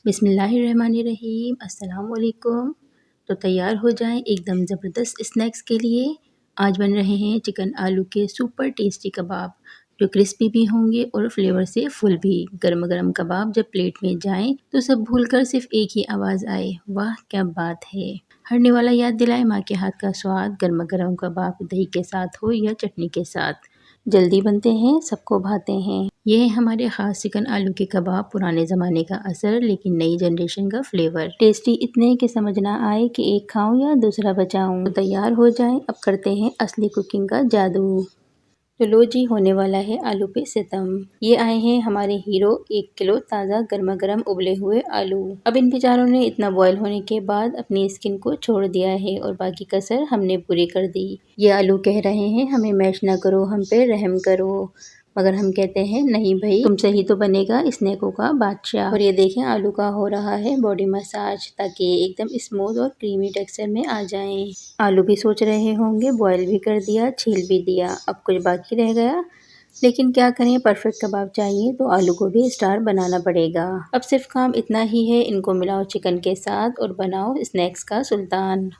बिस्मिल्लाहिर्रहमानिर्रहीम, अस्सलाम वालेकुम। तो तैयार हो जाएं एकदम ज़बरदस्त स्नैक्स के लिए। आज बन रहे हैं चिकन आलू के सुपर टेस्टी कबाब, जो क्रिस्पी भी होंगे और फ्लेवर से फुल भी। गर्म गर्म कबाब जब प्लेट में जाएं तो सब भूलकर सिर्फ एक ही आवाज़ आए, वाह क्या बात है। हरने वाला याद दिलाए माँ के हाथ का स्वाद। गर्मा गर्म कबाब दही के साथ हो या चटनी के साथ, जल्दी बनते हैं, सबको भाते हैं। ये है हमारे ख़ास चिकन आलू के कबाब, पुराने ज़माने का असर लेकिन नई जनरेशन का फ्लेवर। टेस्टी इतने कि समझ ना आए कि एक खाऊं या दूसरा बचाऊं। तो तैयार हो जाएं, अब करते हैं असली कुकिंग का जादू। तो लो जी, होने वाला है आलू पे सितम। ये आए हैं हमारे हीरो, 1 किलो ताज़ा गर्मा गर्म उबले हुए आलू। अब इन बेचारों ने इतना बॉयल होने के बाद अपनी स्किन को छोड़ दिया है और बाकी कसर हमने पूरी कर दी। ये आलू कह रहे हैं हमें मैश ना करो, हम पे रहम करो, मगर हम कहते हैं नहीं भाई, तुमसे ही तो बनेगा स्नैकों का बादशाह। और ये देखें आलू का हो रहा है बॉडी मसाज, ताकि एकदम स्मूथ और क्रीमी टेक्सचर में आ जाएं। आलू भी सोच रहे होंगे बॉयल भी कर दिया, छील भी दिया, अब कुछ बाकी रह गया। लेकिन क्या करें, परफेक्ट कबाब चाहिए तो आलू को भी स्टार बनाना पड़ेगा। अब सिर्फ काम इतना ही है, इनको मिलाओ चिकन के साथ और बनाओ स्नैक्स का सुल्तान।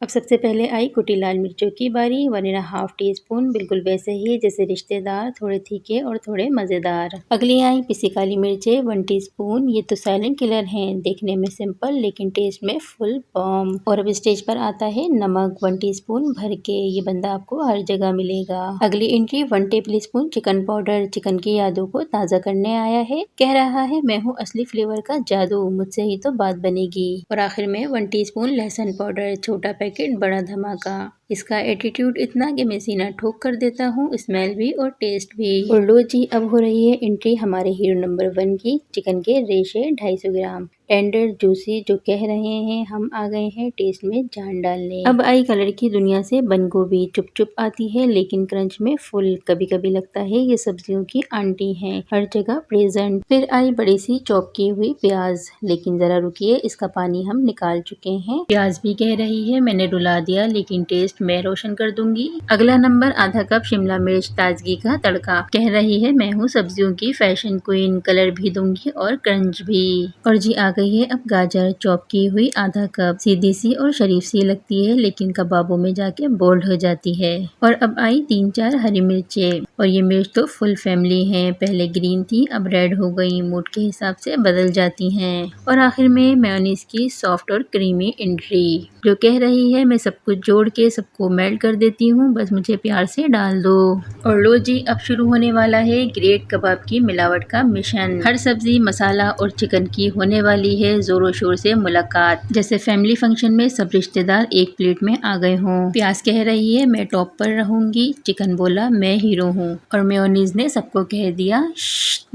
अब सबसे पहले आई कुटी लाल मिर्चों की बारी, 1.5 टीस्पून, बिल्कुल वैसे ही जैसे रिश्तेदार, थोड़े तीखे और थोड़े मज़ेदार। अगली आई पिसी काली मिर्चें, 1 टीस्पून। ये तो साइलेंट किलर हैं, देखने में सिंपल लेकिन टेस्ट में फुल बॉम्ब। और अब स्टेज पर आता है नमक, 1 टीस्पून भर के, ये बंदा आपको हर जगह मिलेगा। अगली entry 1 table spoon chicken powder, chicken की यादों को ताज़ा करने आया है, कह रहा है मैं हूँ असली फ्लेवर का जादू, मुझसे ही तो बात बनेगी। और आखिर में 1 टीस्पून लहसुन पाउडर, छोटा पैकेट बड़ा धमाका। इसका एटीट्यूड इतना कि मैं सीना ठोक कर देता हूँ, स्मेल भी और टेस्ट भी। और लो जी, अब हो रही है एंट्री हमारे हीरो नंबर 1 की। चिकन के रेशे 250 ग्राम, टेंडर जूसी, जो कह रहे हैं हम आ गए हैं टेस्ट में जान डालने। अब आई कलर की दुनिया से बंद गोभी, चुप चुप आती है लेकिन क्रंच में फुल, कभी कभी लगता है ये सब्जियों की आंटी हैं, हर जगह प्रेजेंट। फिर आई बड़ी सी चॉप की हुई प्याज, लेकिन जरा रुकिए, इसका पानी हम निकाल चुके हैं। प्याज भी कह रही है मैंने रुला दिया, लेकिन टेस्ट मैं रोशन कर दूंगी। अगला नंबर आधा कप शिमला मिर्च, ताजगी का तड़का, कह रही है मैं हूँ सब्जियों की फैशन क्वीन, कलर भी दूंगी और क्रंच भी। और जी आ गई है अब गाजर, चॉप की हुई आधा कप, सीधी सी और शरीफ सी लगती है लेकिन कबाबों में जाके बोल्ड हो जाती है। और अब आई 3-4 हरी मिर्चें, और ये मिर्च तो फुल फैमिली है, पहले ग्रीन थी अब रेड हो गई, मूड के हिसाब से बदल जाती हैं। और आखिर में मेयोनीज की सॉफ्ट और क्रीमी एंट्री, जो कह रही है मैं सब कुछ जोड़ के सबको मेल्ट कर देती हूँ, बस मुझे प्यार से डाल दो। और लो जी, अब शुरू होने वाला है ग्रेट कबाब की मिलावट का मिशन। हर सब्जी, मसाला और चिकन की होने वाली है जोरों शोर से मुलाकात, जैसे फैमिली फंक्शन में सब रिश्तेदार एक प्लेट में आ गए हों। प्याज कह रही है मैं टॉप पर रहूंगी, चिकन बोला मैं हीरो हूँ, और मेयोनीज ने सबको कह दिया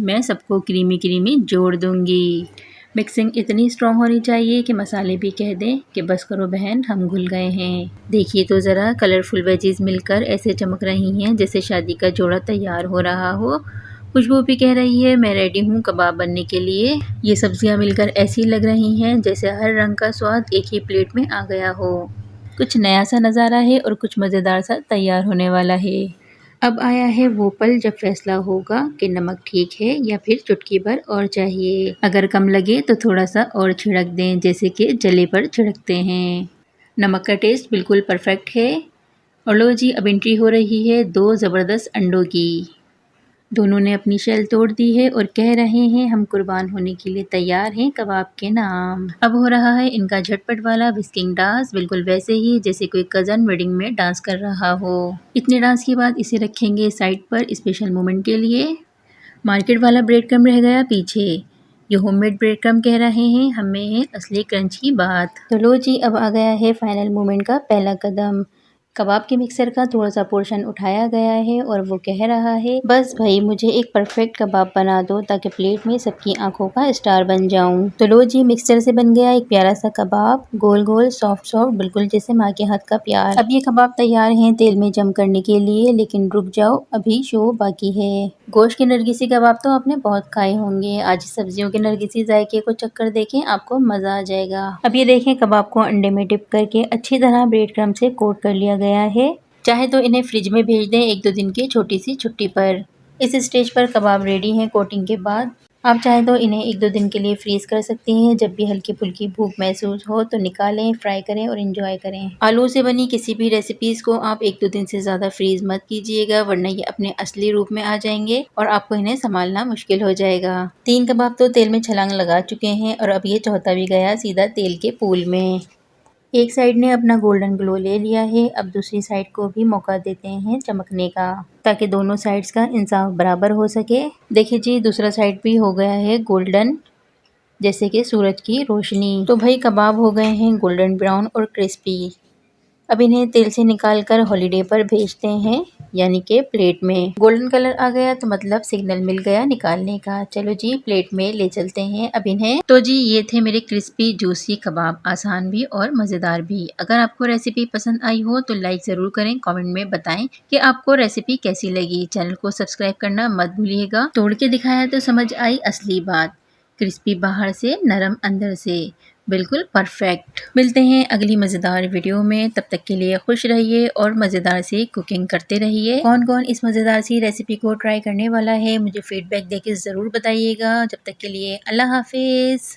मैं सबको क्रीमी क्रीमी जोड़ दूंगी। मिक्सिंग इतनी स्ट्रॉन्ग होनी चाहिए कि मसाले भी कह दें कि बस करो बहन हम घुल गए हैं। देखिए तो ज़रा, कलरफुल वेजीज मिलकर ऐसे चमक रही हैं जैसे शादी का जोड़ा तैयार हो रहा हो। खुशबू भी कह रही है मैं रेडी हूँ कबाब बनने के लिए। ये सब्जियाँ मिलकर ऐसी लग रही हैं जैसे हर रंग का स्वाद एक ही प्लेट में आ गया हो। कुछ नया सा नज़ारा है और कुछ मज़ेदार सा तैयार होने वाला है। अब आया है वो पल जब फैसला होगा कि नमक ठीक है या फिर चुटकी भर और चाहिए। अगर कम लगे तो थोड़ा सा और छिड़क दें, जैसे कि जले पर छिड़कते हैं। नमक का टेस्ट बिल्कुल परफेक्ट है। और लो जी, अब एंट्री हो रही है 2 ज़बरदस्त अंडों की। दोनों ने अपनी शेल तोड़ दी है और कह रहे हैं हम कुर्बान होने के लिए तैयार हैं कबाब के नाम। अब हो रहा है इनका झटपट वाला विस्किंग डांस, बिल्कुल वैसे ही जैसे कोई कज़न वेडिंग में डांस कर रहा हो। इतने डांस के बाद इसे रखेंगे साइड पर स्पेशल मोमेंट के लिए। मार्केट वाला ब्रेड क्रम्ब रह गया पीछे, ये होममेड ब्रेड क्रम्ब कह रहे हैं हमें है असली क्रंच की बात। तो लो जी, अब आ गया है फाइनल मोमेंट का पहला कदम। कबाब के मिक्सर का थोड़ा सा पोर्शन उठाया गया है और वो कह रहा है बस भाई मुझे एक परफेक्ट कबाब बना दो ताकि प्लेट में सबकी आंखों का स्टार बन जाऊं। तो लो जी, मिक्सर से बन गया एक प्यारा सा कबाब, गोल गोल सॉफ्ट सॉफ्ट, बिल्कुल जैसे माँ के हाथ का प्यार। अब ये कबाब तैयार हैं तेल में जम करने के लिए, लेकिन रुक जाओ अभी शो बाकी है। गोश्त के नरगिसी कबाब तो आपने बहुत खाए होंगे, आज सब्जियों के नरगिसी जायके को चक्कर देखें, आपको मजा आ जाएगा। अब ये देखें कबाब को अंडे में डिप करके अच्छी तरह ब्रेड क्रम्ब से कोट कर लिया गया है। चाहे तो इन्हें फ्रिज में भेज दें 1-2 दिन की छोटी सी छुट्टी पर। इस स्टेज पर कबाब रेडी हैं कोटिंग के बाद। आप चाहें तो इन्हें 1-2 दिन के लिए फ्रीज़ कर सकती हैं। जब भी हल्की-फुल्की भूख महसूस हो तो निकालें, फ्राई करें और एन्जॉय करें। आलू से बनी किसी भी रेसिपीज़ को आप 1-2 दिन से ज़्यादा फ्रीज़ मत कीजिएगा, वरना ये अपने असली रूप में आ जाएँगे और आपको इन्हें सँभालना मुश्किल हो जाएगा। 3 कबाब तो तेल में छलांग लगा चुके हैं और अब ये चौथा भी गया सीधा तेल के पूल में। एक साइड ने अपना गोल्डन ग्लो ले लिया है, अब दूसरी साइड को भी मौका देते हैं चमकने का, ताकि दोनों साइड्स का इंसाफ बराबर हो सके। देखिए जी, दूसरा साइड भी हो गया है गोल्डन, जैसे कि सूरज की रोशनी। तो भाई कबाब हो गए हैं गोल्डन ब्राउन और क्रिस्पी। अब इन्हें तेल से निकाल कर हॉलीडे पर भेजते हैं, यानी कि प्लेट में। गोल्डन कलर आ गया तो मतलब सिग्नल मिल गया निकालने का। चलो जी प्लेट में ले चलते हैं अब इन्हें। तो जी ये थे मेरे क्रिस्पी जूसी कबाब, आसान भी और मज़ेदार भी। अगर आपको रेसिपी पसंद आई हो तो लाइक ज़रूर करें, कमेंट में बताएं कि आपको रेसिपी कैसी लगी। चैनल को सब्सक्राइब करना मत भूलिएगा। तोड़ के दिखाया तो समझ आई असली बात, क्रिस्पी बाहर से नरम अंदर से, बिल्कुल परफेक्ट। मिलते हैं अगली मज़ेदार वीडियो में, तब तक के लिए खुश रहिए और मज़ेदार सी कुकिंग करते रहिए। कौन कौन इस मज़ेदार सी रेसिपी को ट्राई करने वाला है मुझे फीडबैक देके ज़रूर बताइएगा। जब तक के लिए अल्लाह हाफिज़।